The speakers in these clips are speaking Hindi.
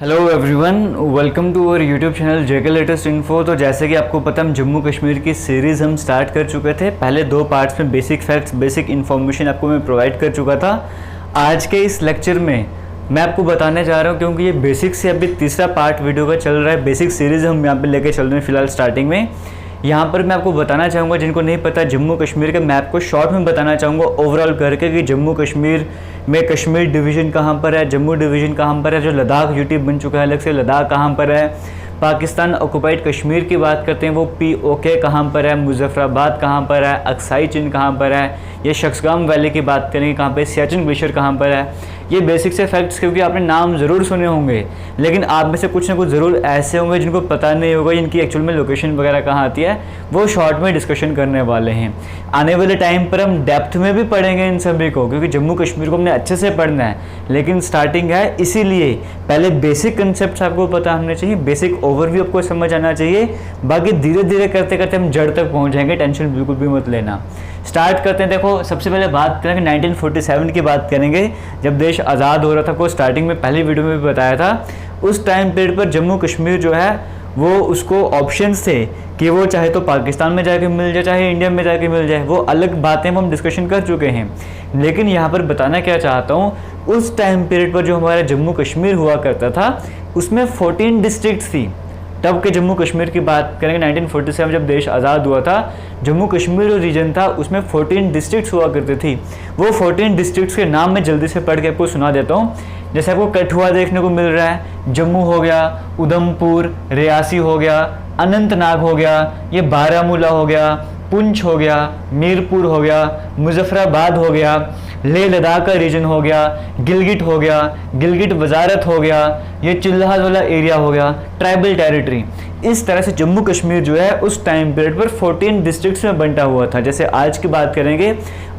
Hello everyone, welcome to our YouTube channel JK latest info. तो जैसे कि आपको पता हम जम्मू कश्मीर की सीरीज़ हम स्टार्ट कर चुके थे। पहले 2 पार्ट्स में बेसिक फैक्ट्स, बेसिक इन्फॉर्मेशन आपको मैं प्रोवाइड कर चुका था। आज के इस लेक्चर में मैं आपको बताने जा रहा हूँ, क्योंकि ये बेसिक से अभी तीसरा पार्ट वीडियो का चल रहा है। बेसिक सीरीज़ हम यहाँ पे लेके चल रहे हैं फिलहाल स्टार्टिंग में। यहाँ पर मैं आपको बताना चाहूँगा, जिनको नहीं पता जम्मू कश्मीर के मैप को शॉर्ट में बताना चाहूँगा ओवरऑल करके, कि जम्मू कश्मीर में कश्मीर डिवीज़न कहाँ पर है, जम्मू डिवीज़न कहाँ पर है, जो लद्दाख यूटी बन चुका है अलग से, लद्दाख कहाँ पर है, पाकिस्तान ऑक्युपाइड कश्मीर की बात करते हैं वो POK कहाँ पर है, मुजफ्फराबाद कहाँ पर है, अक्साई चिन कहाँ पर है, ये शख्सगाम वैली की बात करेंगे कहाँ पर, सियाचिन ग्लेशियर कहाँ पर है। ये बेसिक से फैक्ट्स, क्योंकि आपने नाम ज़रूर सुने होंगे, लेकिन आप में से कुछ ना कुछ ज़रूर ऐसे होंगे जिनको पता नहीं होगा इनकी एक्चुअल में लोकेशन वगैरह कहाँ आती है। वो शॉर्ट में डिस्कशन करने वाले हैं। आने वाले टाइम पर हम डेप्थ में भी पढ़ेंगे इन सभी को, क्योंकि जम्मू कश्मीर को हमने अच्छे से पढ़ना है, लेकिन स्टार्टिंग है, इसीलिए पहले बेसिक कंसेप्ट आपको पता होने चाहिए, बेसिक ओवरव्यू आपको समझ आना चाहिए। बाकी धीरे धीरे करते करते हम जड़ तक पहुँच जाएंगे, टेंशन बिल्कुल भी मत लेना। स्टार्ट करते हैं। देखो, सबसे पहले बात करेंगे 1947 की बात करेंगे, जब देश आज़ाद हो रहा था। को स्टार्टिंग में पहली वीडियो में भी बताया था। उस टाइम पीरियड पर जम्मू कश्मीर जो है वो, उसको ऑप्शंस थे कि वो चाहे तो पाकिस्तान में जाके मिल जाए, चाहे इंडिया में जाके मिल जाए। वो अलग बातें हम डिस्कशन कर चुके हैं, लेकिन यहाँ पर बताना क्या चाहता हूँ, उस टाइम पीरियड पर जो हमारा जम्मू कश्मीर हुआ करता था उसमें 14 डिस्ट्रिक्ट थी। तब के जम्मू कश्मीर की बात करेंगे 1947 जब देश आज़ाद हुआ था, जम्मू कश्मीर जो रीजन था उसमें 14 डिस्ट्रिक्ट्स हुआ करती थी। वो 14 डिस्ट्रिक्ट्स के नाम मैं जल्दी से पढ़ के आपको सुना देता हूँ। जैसे आपको कठुआ देखने को मिल रहा है, जम्मू हो गया, उधमपुर, रियासी हो गया, अनंतनाग हो गया, ये बारामूला हो गया, पुंछ हो गया, मीरपुर हो गया, मुजफ्फराबाद हो गया, लेह लद्दाख का रीजन हो गया, गिलगिट हो गया, गिलगिट वजारत हो गया, ये चिल्लाहद वाला एरिया हो गया, ट्राइबल टेरिटरी। इस तरह से जम्मू कश्मीर जो है उस टाइम पीरियड पर 14 डिस्ट्रिक्ट्स में बंटा हुआ था। जैसे आज की बात करेंगे,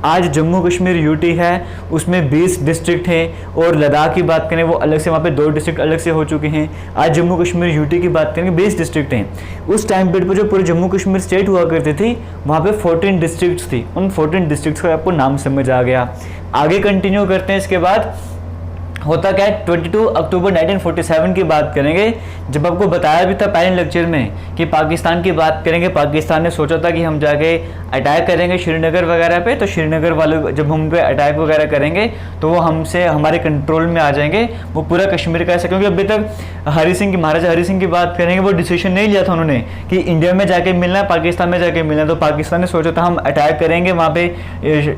आज जम्मू कश्मीर यूटी है, उसमें 20 डिस्ट्रिक्ट हैं, और लद्दाख की बात करें वो अलग से, वहाँ पे 2 डिस्ट्रिक्ट अलग से हो चुके हैं। आज जम्मू कश्मीर यूटी की बात करेंगे 20 डिस्ट्रिक्ट हैं। उस टाइम पीरियड पर जो पूरे जम्मू कश्मीर स्टेट हुआ करती थी, वहाँ पे 14 डिस्ट्रिक्ट्स थी। उन 14 डिस्ट्रिक्ट्स का आपको नाम समझ आ गया। आगे कंटिन्यू करते हैं। इसके बाद होता क्या है, 22 अक्टूबर 1947 की बात करेंगे, जब आपको बताया भी था पहले लेक्चर में कि पाकिस्तान की बात करेंगे। पाकिस्तान ने सोचा था कि हम जाके अटैक करेंगे श्रीनगर वगैरह पे, तो श्रीनगर वाले जब हम पे अटैक वगैरह करेंगे तो वो हमसे हमारे कंट्रोल में आ जाएंगे, वो पूरा कश्मीर का ऐसा। क्योंकि अभी तक महाराजा हरि सिंह की बात करेंगे, वो डिसीजन नहीं लिया था उन्होंने कि इंडिया में जाके मिलना है, पाकिस्तान में जाके मिलना है। तो पाकिस्तान ने सोचा था हम अटैक करेंगे वहाँ पे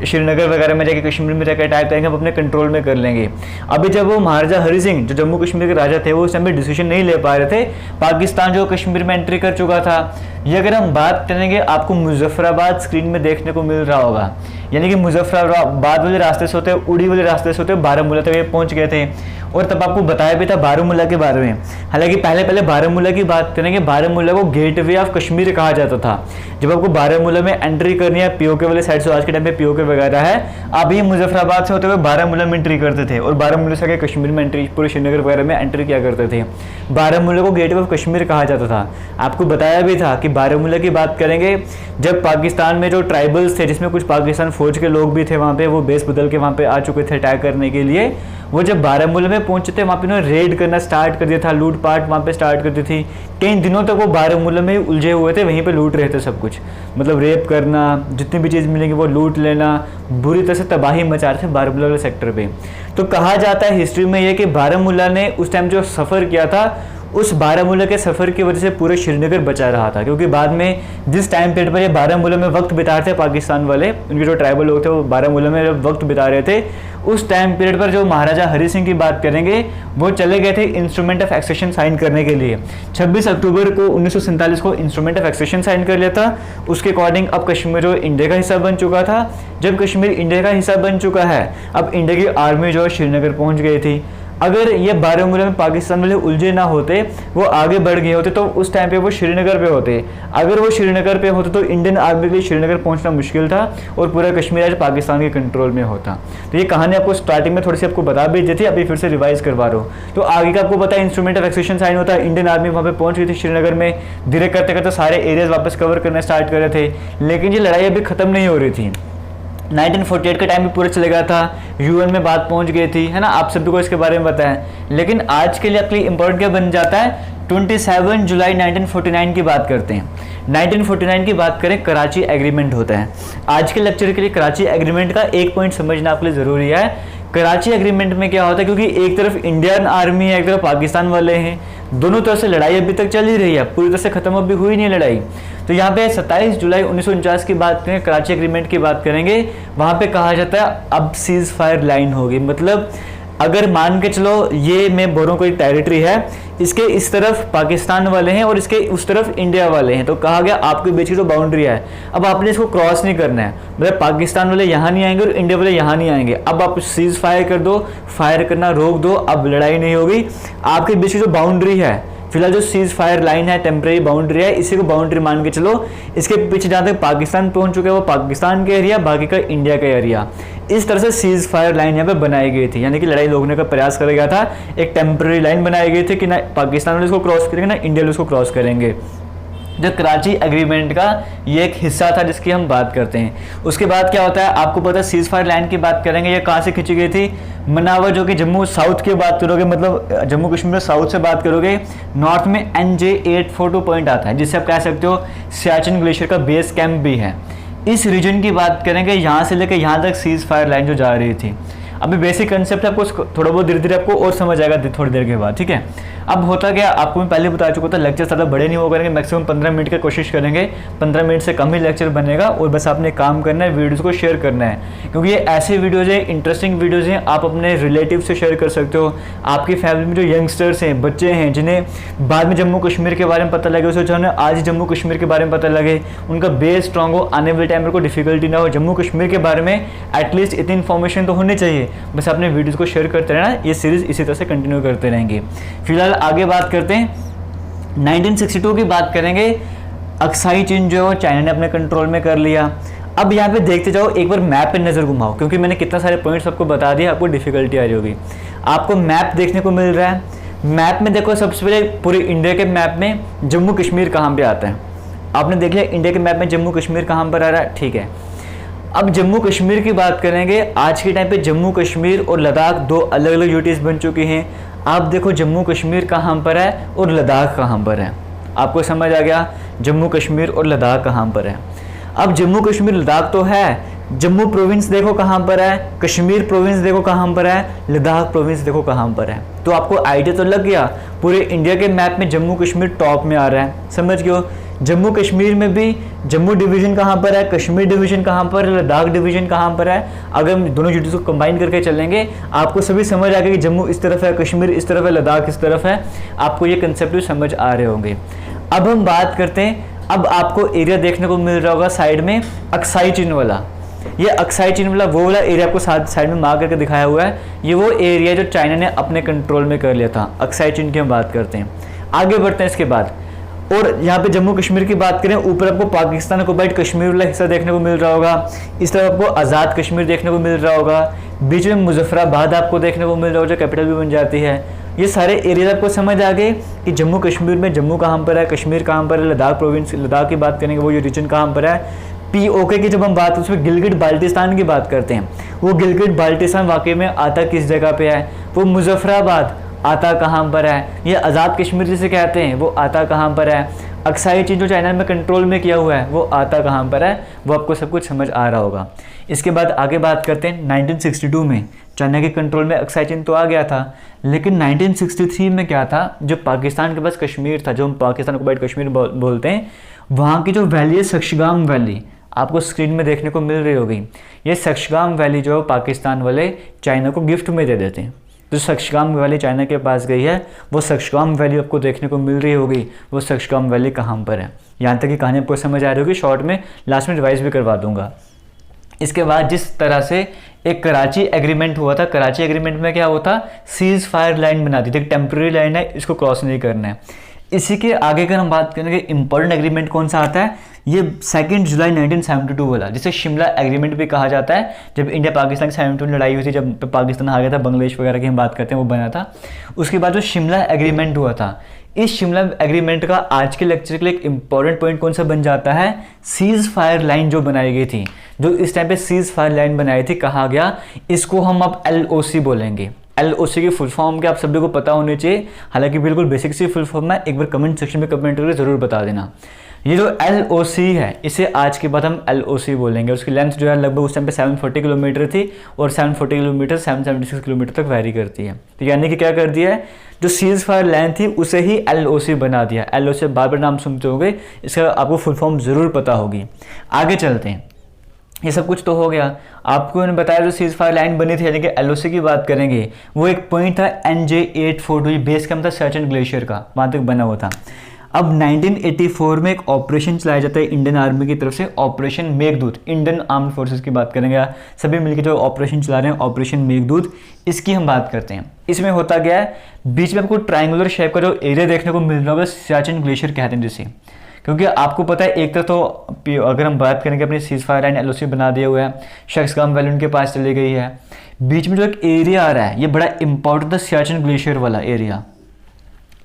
श्रीनगर वगैरह में जाके, कश्मीर में जाकर अटैक करेंगे, हम अपने कंट्रोल में कर लेंगे। अभी जब वो महाराजा हरि सिंह जो जम्मू कश्मीर के राजा थे, वो उस टाइम पे डिसीजन नहीं ले पा रहे थे, पाकिस्तान जो कश्मीर में एंट्री कर चुका था। ये अगर हम बात करेंगे, आपको मुजफ्फराबाद स्क्रीन में देखने को मिल रहा होगा, यानी कि मुजफ्फराबाद वाले रास्ते से होते, उड़ी वाले रास्ते से होते बारामूला तक ये पहुंच गए थे। और तब आपको बताया भी था बारामूला के बारे में। हालांकि पहले बारामूला की बात करेंगे, बारामूला को गेटवे ऑफ कश्मीर कहा जाता था। जब आपको बारामूला में एंट्री करनी है POK वाले साइड से, आज के टाइम पे POK वगैरह है, आप ये मुजफ्फराबाद से होते हुए बारामूला में एंट्री करते थे, और बारामूला से कश्मीर में एंट्री, पूरे श्रीनगर वगैरह में एंट्री किया करते थे। बारामूला को गेटवे ऑफ कश्मीर कहा जाता था। आपको बताया भी था कि बारामूला की बात करेंगे, जब पाकिस्तान में जो ट्राइबल्स थे, जिसमें कुछ पाकिस्तान फौज के लोग भी थे वहाँ पे, वो बेस बदल के वहाँ पे आ चुके थे अटैक करने के लिए। वो जब बारामूला में पहुंचे थे, वहाँ पे उन्होंने रेड करना स्टार्ट कर दिया था, लूटपाट वहाँ पे स्टार्ट कर दी थी। कई दिनों तक वो बारामूला में उलझे हुए थे, वहीं पे लूट रहे थे सब कुछ, मतलब रेप करना, जितनी भी चीज़ मिलेंगी वो लूट लेना, बुरी तरह से तबाही मचा रहे थे बारामूला वाले सेक्टर पे। तो कहा जाता है हिस्ट्री में ये कि बारामूला ने उस टाइम जो सफ़र किया था, उस बारामूला के सफ़र की वजह से पूरे श्रीनगर बचा रहा था। क्योंकि बाद में जिस टाइम पीरियड पर ये बारामूला में वक्त बिता रहे थे पाकिस्तान वाले, उनके जो ट्राइबल लोग थे वो बारामूला में जब वक्त बिता रहे थे, उस टाइम पीरियड पर जो महाराजा हरि सिंह की बात करेंगे, वो चले गए थे इंस्ट्रूमेंट ऑफ एक्सेशन साइन करने के लिए। 26 अक्टूबर को 1947 को इंस्ट्रूमेंट ऑफ एक्सेशन साइन कर लिया था। उसके अकॉर्डिंग अब कश्मीर जो इंडिया का हिस्सा बन चुका था। जब कश्मीर इंडिया का हिस्सा बन चुका है, अब इंडिया की आर्मी जो है श्रीनगर पहुंच गई थी। अगर ये बारामूला में पाकिस्तान वाले उलझे ना होते, वो आगे बढ़ गए होते, तो उस टाइम पे वो श्रीनगर पे होते। अगर वो श्रीनगर पे होते तो इंडियन आर्मी के लिए श्रीनगर पहुंचना मुश्किल था, और पूरा कश्मीर आज पाकिस्तान के कंट्रोल में होता। तो ये कहानी आपको स्टार्टिंग में थोड़ी सी आपको बता भी दी थी, अभी फिर से रिवाइज करवा रहा हूँ। तो आगे का आपको पता है, इंस्ट्रूमेंट ऑफ एक्सेशन साइन होता है, इंडियन आर्मी वहाँ पे पहुंच गई थी श्रीनगर में। धीरे करते करते सारे एरियाज वापस कवर करना स्टार्ट कर रहे थे, लेकिन ये लड़ाई अभी खत्म नहीं हो रही थी। 1948 का टाइम भी पूरा चले गया था, यूएन में बात पहुंच गई थी, है ना, आप सभी को इसके बारे में पता है। लेकिन आज के लिए आपके लिए इंपॉर्टेंट क्या बन जाता है, 27 जुलाई 1949 की बात करते हैं। 1949 की बात करें, कराची एग्रीमेंट होता है। आज के लेक्चर के लिए कराची एग्रीमेंट का एक पॉइंट समझना आपके लिए ज़रूरी है। कराची एग्रीमेंट में क्या होता है, क्योंकि एक तरफ इंडियन आर्मी है, एक तरफ पाकिस्तान वाले हैं, दोनों तरफ से लड़ाई अभी तक चल ही रही है, पूरी तरह से खत्म अभी हुई नहीं है लड़ाई। तो यहाँ पे 27 जुलाई 1949 की बात करें, कराची एग्रीमेंट की बात करेंगे, वहाँ पे कहा जाता है अब सीज फायर लाइन होगी। मतलब अगर मान के चलो ये मैं बोल रहा हूँ कोई टेरिटरी है, इसके इस तरफ पाकिस्तान वाले हैं और इसके उस तरफ इंडिया वाले हैं, तो कहा गया आपके बीच की जो बाउंड्री है अब आपने इसको क्रॉस नहीं करना है। मतलब पाकिस्तान वाले यहाँ नहीं आएंगे और इंडिया वाले यहाँ नहीं आएंगे। अब आप सीज फायर कर दो, फायर करना रोक दो, अब लड़ाई नहीं होगी। आपके बीच की जो बाउंड्री है, फिलहाल जो सीज फायर लाइन है, टेम्परेरी बाउंड्री है, इसी को बाउंड्री मान के चलो। इसके पीछे जहाँ तक पाकिस्तान पहुंच चुका है वो पाकिस्तान के एरिया, बाकी का इंडिया का एरिया। इस तरह से सीज फायर लाइन यहाँ पे बनाई गई थी, यानी कि लड़ाई रोकने का प्रयास करा गया था। एक टेम्परेरी लाइन बनाई गई थी कि ना पाकिस्तान वाले इसको क्रॉस करेंगे ना इंडिया वाले इसको क्रॉस करेंगे। जो कराची एग्रीमेंट का ये एक हिस्सा था जिसकी हम बात करते हैं। उसके बाद क्या होता है, आपको पता है सीज फायर लाइन की बात करेंगे, ये कहाँ से खींची गई थी, मनावर जो कि जम्मू साउथ की बात करोगे, मतलब जम्मू कश्मीर में साउथ से बात करोगे, नॉर्थ में NJ842 पॉइंट आता है, जिससे आप कह सकते हो सियाचिन ग्लेशियर का बेस कैंप भी है। इस रीजन की बात करेंगे, यहाँ से लेकर यहाँ तक सीज फायर लाइन जो जा रही थी। अभी बेसिक कंसेप्ट आपको थोड़ा बहुत धीरे धीरे आपको और समझ आएगा थोड़ी देर के बाद, ठीक है। अब होता क्या, आपको मैं पहले बता चुका था, लेक्चर ज़्यादा बड़े नहीं हो करेंगे, मैक्सिमम 15 मिनट की कोशिश करेंगे, 15 मिनट से कम ही लेक्चर बनेगा। और बस आपने काम करना है, वीडियोज़ को शेयर करना है, क्योंकि ये ऐसे वीडियोज़ हैं, इंटरेस्टिंग वीडियोज़ हैं, आप अपने रिलेटिव से शेयर कर सकते हो। आपकी फैमिली में जो यंगस्टर्स हैं, बच्चे हैं, जिन्हें बाद में जम्मू कश्मीर के बारे में पता लगे, उसे जो आज जम्मू कश्मीर के बारे में पता लगे, उनका बेस स्ट्रॉन्ग हो, आने वाले टाइम में कोई डिफिकल्टी ना हो, जम्मू कश्मीर के बारे में एटलीस्ट इतनी इन्फॉर्मेशन तो होनी चाहिए। बस अपने वीडियोज़ को शेयर करते रहना, ये सीरीज़ इसी तरह से कंटिन्यू करते रहेंगे। फिलहाल आगे बात करते हैं, 1962 की बात करेंगे। अक्साई चीन जो है चाइना ने अपने कंट्रोल में कर लिया। अब यहाँ पे देखते जाओ, एक बार मैप पे नज़र घुमाओ, क्योंकि मैंने कितना सारे पॉइंट्स आपको बता दिया, आपको डिफिकल्टी आ रही होगी। आपको मैप देखने को मिल रहा है, मैप में देखो सबसे पहले पूरे इंडिया के मैप में जम्मू कश्मीर कहाँ पे आता है। आपने देख लिया इंडिया के मैप में जम्मू कश्मीर कहाँ पर आ रहा है, ठीक है। अब जम्मू कश्मीर की बात करेंगे, आज के टाइम पे जम्मू कश्मीर और लद्दाख दो अलग अलग यूटीज बन चुकी हैं। आप देखो जम्मू कश्मीर कहाँ पर है और लद्दाख कहाँ पर है, आपको समझ आ गया जम्मू कश्मीर और लद्दाख कहाँ पर है। अब जम्मू कश्मीर लद्दाख तो है, जम्मू प्रोविंस देखो कहाँ पर है, कश्मीर प्रोविंस देखो कहाँ पर है, लद्दाख प्रोविंस देखो कहाँ पर है। तो आपको आइडिया तो लग गया, पूरे इंडिया के मैप में जम्मू कश्मीर टॉप में आ रहा है, समझ गए। जम्मू कश्मीर में भी जम्मू डिवीज़न कहाँ पर है, कश्मीर डिवीज़न कहाँ पर है, लद्दाख डिवीज़न कहाँ पर है। अगर हम दोनों यूनिट्स को कंबाइन करके चलेंगे, आपको सभी समझ आएगा कि जम्मू इस तरफ है, कश्मीर इस तरफ है, लद्दाख इस तरफ है। आपको ये कंसेप्ट भी समझ आ रहे होंगे। अब हम बात करते हैं, अब आपको एरिया देखने को मिल रहा होगा साइड में अक्साई चीन वाला। ये अक्साई चीन वाला वो वाला एरिया आपको साइड में मार्क करके दिखाया हुआ है, ये वो एरिया जो चाइना ने अपने कंट्रोल में कर लिया था। अक्साई चीन की हम बात करते हैं, आगे बढ़ते हैं इसके बाद। और यहाँ पे जम्मू कश्मीर की बात करें, ऊपर आपको पाकिस्तान ऑक्युपाइड कश्मीर वाला हिस्सा देखने को मिल रहा होगा, इस तरफ आपको आज़ाद कश्मीर देखने को मिल रहा होगा, बीच में मुजफ्फराबाद आपको देखने को मिल रहा होगा जो कैपिटल भी बन जाती है। ये सारे एरिया आपको समझ आ गए कि जम्मू कश्मीर में जम्मू कहाँ पर है, कश्मीर कहाँ पर है, लद्दाख प्रोविंस लद्दाख की बात करेंगे वो ये रीजन कहाँ पर है। POK की जब हम बात उसमें गिलगिट बाल्टिस्तान की बात करते हैं, वो गिलगिट बाल्टिस्तान वाकई में आता किस जगह पे है, वो मुजफ्फराबाद आता कहाँ पर है। ये आज़ाद कश्मीर जिसे कहते हैं वो आता कहाँ पर है। अक्साई चीन जो चाइना में कंट्रोल में किया हुआ है वो आता कहाँ पर है, वो आपको सब कुछ समझ आ रहा होगा। इसके बाद आगे बात करते हैं, 1962 में चाइना के कंट्रोल में अक्साई चीन तो आ गया था, लेकिन 1963 में क्या था, जो पाकिस्तान के पास कश्मीर था, जो हम पाकिस्तान ऑक्युपाइड कश्मीर बोलते हैं, वहाँ की जो वैली है सक्शगाम वैली, आपको स्क्रीन में देखने को मिल रही होगी। ये सक्शगाम वैली जो पाकिस्तान वाले चाइना को गिफ्ट में दे देते हैं। जो सक्शगाम वैली चाइना के पास गई है, वो सक्शगाम वैली आपको देखने को मिल रही होगी। वो सक्शगाम वैली कहाँ पर है, यहाँ तक की कहानी आपको समझ आ रही होगी। शॉर्ट में लास्ट में रिवाइज भी करवा दूंगा। इसके बाद जिस तरह से एक कराची एग्रीमेंट हुआ था, कराची एग्रीमेंट में क्या होता, सीज फायर लाइन बना दी थी, टेम्प्रेरी लाइन है, इसको क्रॉस नहीं करना है। इसी के आगे अगर हम बात करेंगे इंपॉर्टेंट एग्रीमेंट कौन सा आता है, ये 2 जुलाई 1972 वाला, जिसे शिमला एग्रीमेंट भी कहा जाता है। जब इंडिया पाकिस्तान की 72 लड़ाई हुई थी, जब पाकिस्तान आ गया था, बांग्लादेश वगैरह की हम बात करते हैं, वो बना था। उसके बाद जो शिमला एग्रीमेंट हुआ था, इस शिमला एग्रीमेंट का आज के लेक्चर के लिए एक इंपॉर्टेंट पॉइंट कौन सा बन जाता है, सीज फायर लाइन जो बनाई गई थी, जो इस टाइम पे सीज फायर लाइन बनाई थी, कहा गया इसको हम अब LOC बोलेंगे। LOC की फुल फॉर्म के आप सभी को पता होनी चाहिए, हालांकि बिल्कुल बेसिक सी फुल फॉर्म है, एक बार कमेंट सेक्शन में कमेंट करके जरूर बता देना। ये जो LOC है इसे आज के बाद हम LOC बोलेंगे। उसकी लेंथ जो है लगभग उस टाइम पे 740 किलोमीटर थी और 740 किलोमीटर 776 किलोमीटर तक वैरी करती है। तो यानी कि क्या कर दिया है, जो सीज फायर लाइन थी उसे ही LOC बना दिया। LOC बार बार नाम सुनते होंगे, इसका आपको फुल फॉर्म जरूर पता होगी। आगे चलते हैं, ये सब कुछ तो हो गया, आपको मैंने बताया जो सीज फायर लाइन बनी थी यानी कि LOC की बात करेंगे, वो एक पॉइंट था NJ842, बेस कैंप था सियाचिन ग्लेशियर का, वहाँ तक बना हुआ था। अब 1984 में एक ऑपरेशन चलाया जाता है इंडियन आर्मी की तरफ से, operation Meghdoot, Indian armed forces की बात करेंगे, सभी मिलकर जो ऑपरेशन चला रहे हैं ऑपरेशन मेघदूत, इसकी हम बात करते हैं। इसमें होता गया है, बीच में आपको ट्रायंगुलर शेप का जो एरिया देखने को मिल रहा होगा, सियाचिन ग्लेशियर कहते हैं जिसे, क्योंकि आपको पता है एक तरफ तो अगर हम बात करेंगे अपनी सीज फायर लाइन LOC बना दिया हुआ है, शख्सगाम वैली उनके पास चली गई है, बीच में जो एक एरिया आ रहा है ये बड़ा इंपॉर्टेंट था, सियाचिन ग्लेशियर वाला एरिया।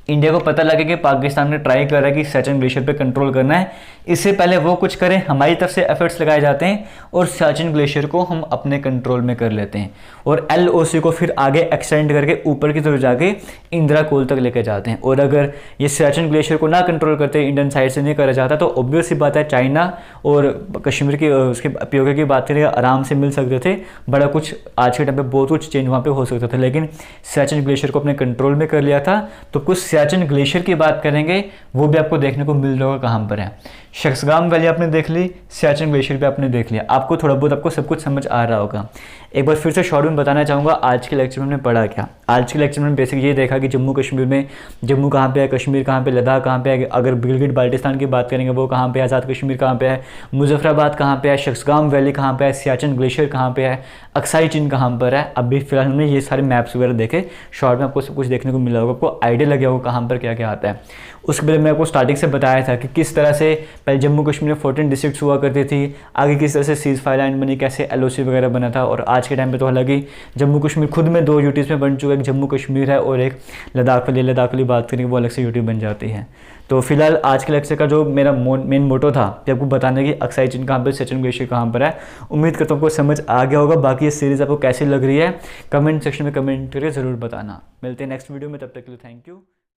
इंडिया को पता लगे कि पाकिस्तान ने ट्राई कर रहा है कि सियाचिन ग्लेशियर पे कंट्रोल करना है, इससे पहले वो कुछ करें, हमारी तरफ से एफर्ट्स लगाए जाते हैं और सियाचिन ग्लेशियर को हम अपने कंट्रोल में कर लेते हैं और LOC को फिर आगे एक्सटेंड करके ऊपर की तरफ जाके इंदिरा कोल तक लेकर जाते हैं। और अगर ये सियाचिन ग्लेशियर को ना कंट्रोल करते, इंडियन साइड से नहीं करा जाता, तो ऑब्वियस सी बात है चाइना और कश्मीर की उसके POK की बात करें आराम से मिल सकते थे, बड़ा कुछ आज के टाइम पे बहुत कुछ चेंज वहाँ पे हो सकता था, लेकिन सियाचिन ग्लेशियर को अपने कंट्रोल में कर लिया था। तो कुछ सियाचिन ग्लेशियर की बात करेंगे, वो भी आपको देखने को मिल रहा होगा कहाँ पर है। शख्सगाम वैली आपने देख ली, सियाचिन ग्लेशियर पे आपने देख लिया, आपको थोड़ा बहुत आपको सब कुछ समझ आ रहा होगा। एक बार फिर से शॉर्ट में बताना चाहूँगा आज के लेक्चर में हमने पढ़ा क्या। आज के लेक्चर में बेसिक ये देखा कि जम्मू कश्मीर में, जम्मू कहाँ पे है, कश्मीर कहाँ पे, लद्दाख कहाँ पे है, अगर गिलगिट बाल्टिस्तान की बात करेंगे वो कहाँ पे है, आज़ाद कश्मीर कहाँ पे है, मुजफ्फराबाद कहाँ पे है, शख्सगाम वैली कहाँ पे है, सियाचिन ग्लेशियर कहाँ पे है, अक्साई चिन कहाँ पर है। अभी फिलहाल हमने ये सारे मैप्स वगैरह देखे, शॉर्ट में आपको सब कुछ देखने को मिला होगा, आपको आइडिया लगे होगा कहाँ पर क्या क्या आता है। उसके बाद मैं आपको स्टार्टिंग से बताया था कि किस तरह से पहले जम्मू कश्मीर में 14 डिस्ट्रिक्ट्स हुआ करती थी, आगे किस तरह से सीज फायर लाइन बनी, कैसे LOC वगैरह बना था, और आज के टाइम पे तो हालांकि जम्मू कश्मीर खुद में 2 यूटीज़ में बन चुका है, एक जम्मू कश्मीर है और एक लद्दाख वाली बात करेंगे वो अलग से यूटी बन जाती है। तो फिलहाल आज के लेक्चर का जो मेरा मेन मोटो था कि आपको बताने की अक्साई चिन कहाँ पर, सियाचिन ग्लेशियर कहाँ पर है, उम्मीद करता हूँ आपको समझ आ गया होगा। बाकी ये सीरीज़ आपको कैसी लग रही है कमेंट सेक्शन में कमेंट करके ज़रूर बताना। मिलते हैं नेक्स्ट वीडियो में, तब तक के लिए थैंक यू।